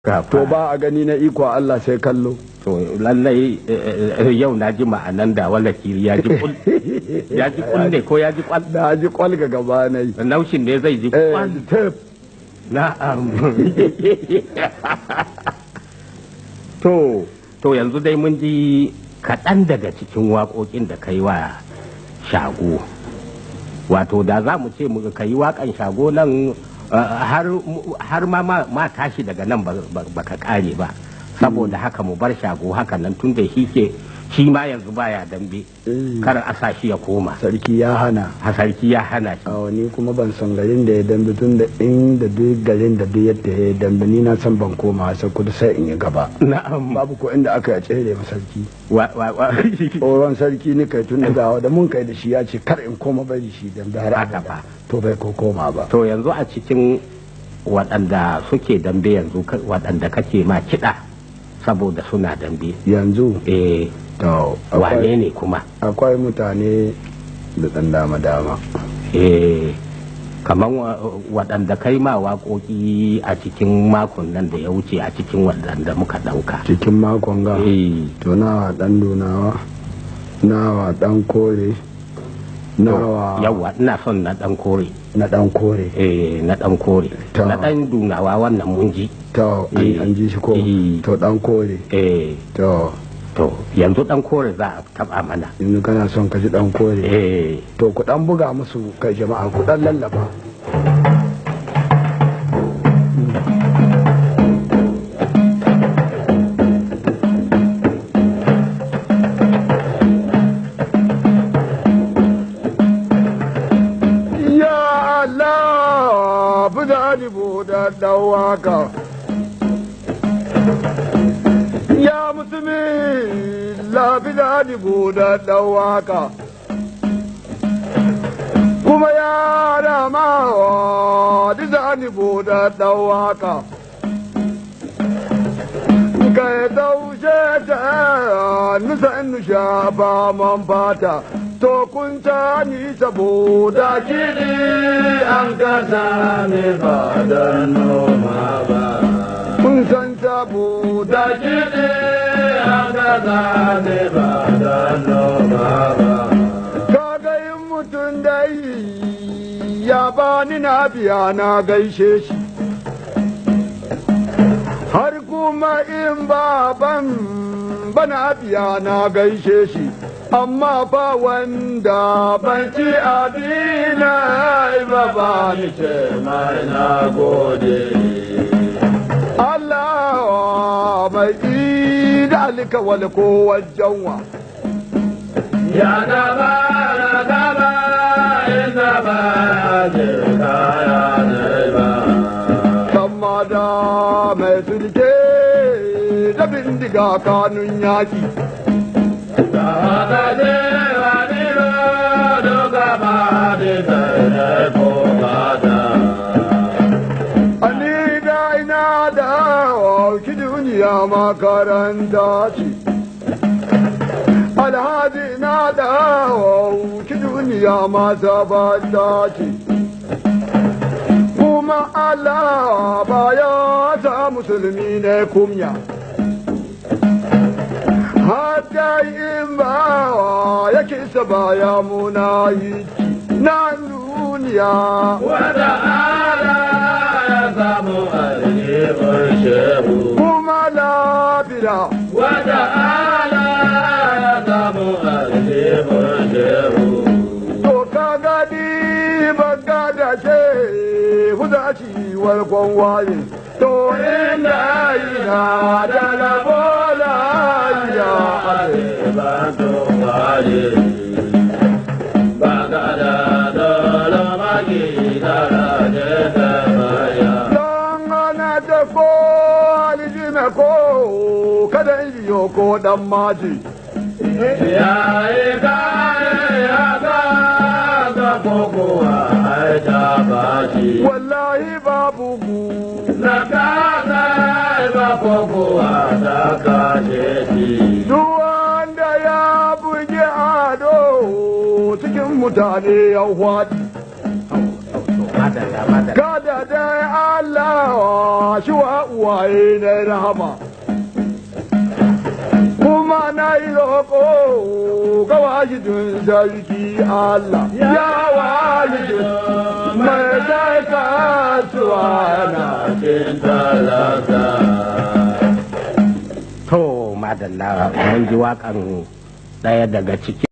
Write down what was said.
To ba a gani na iko Allah sai kallo. To lallai yau na ji ma'anan da wala kiri ya ji kul ya ji kul ne ko ya ji kwal? Na ji kwal ga gaba na yi. Naushin ne zai ji kwal. Na'am. To yanzu dai mun ji kaɗan daga cikin waƙoƙin da kai wa Shago. Wato da za mu ce ka yi waƙan Shago nan har ma tashi daga nan baka kare ba, saboda haka mu bar Shago haka nan tun da shi ma yanzu baya dambe, kar a sa shi ya koma. Sarki ya hana. Sarki ya hana shi. Ni kuma ban san garin da ya dambe, tun da inda duk garin da duk yadda ya dambe ni na san ban koma sai kudu sai in yi gaba. Na'am. Babu ko inda aka ya tsere ma sarki. Tsoron sarki ni kai tun da da mun kai da shi ya ce kar in koma bari shi dambe har abada. To bai ko koma ba. To yanzu a cikin waɗanda suke dambe yanzu waɗanda kake ma kiɗa saboda suna dambe. Yanzu? To wane ne kuma? Akwai mutane da ɗan dama-dama. Kamar waɗanda kai ma waƙoƙi a cikin makon nan da ya wuce a cikin waɗanda muka ɗauka. Cikin makon ga? To nawa ɗan dunawa, nawa ɗan kore, nawa... Yawwa ina son na ɗan kore. Na ɗan kore? Na ɗan kore. Na ɗan dunawa wannan mun ji. To an ji shi ko? To ɗan kore? To yanzu ɗan kore za a taɓa mana. Yanzu kana son ka ji ɗan kore? To ku ɗan buga musu kai jama'a, ku ɗan lallaba. Ya Allah, buda ni buda dawaka. Ya musulmi lafi da buda ɗauwaka, kuma ya ramawa da buda ɗauwaka, ka yi taushe ta nusa nusha ba man fata, to kun ta ni saboda kiɗi an kasa ne ba da noma ba. Kun san saboda kiɗi an gaza ne ba da noma ba. Kaga yin mutum dai ya bani na biya na gaishe shi, har kuma in baban bana biya na gaishe shi, amma fa wanda ban ci abina ba ba ni ce mai na gode. Allah mai da alkawal ko wajen wa. Ya gaba na gaba inda ba je kaya ne ba. Kamma da mai sulke da bindiga kanun yaki. Da haka je wani ba doga ba da tsaye ko gada. Ki duniya makaranta ce, alhaji na dawo ki duniya masabata ce, kuma Allah baya ta musulmi ne kumya. Hatta in ba yake sa baya muna yi na duniya. Wata ala ya samu alheri kuma labira. Wata ala ya samu alheri. To ka gadi baka da ce huda ciwar kwanwaye. To inda ina da labola ya aleba to waye. Baka da dole maki da da baya. Ko kada iyo ko dan maji ya yi kare ya ga kokowa ai ta bashi wallahi babu gu na kasa ba kokowa ta kashe shi duk wanda ya buge ado cikin mutane ya hwadi madalla madalla kada dai Allah shi wa uwaye na rahama kuma na yi roƙo ga wajidun sarki Allah ya wajidun mai sai kasuwa na cin talaka. to madalla mun ji waƙan ɗaya daga ciki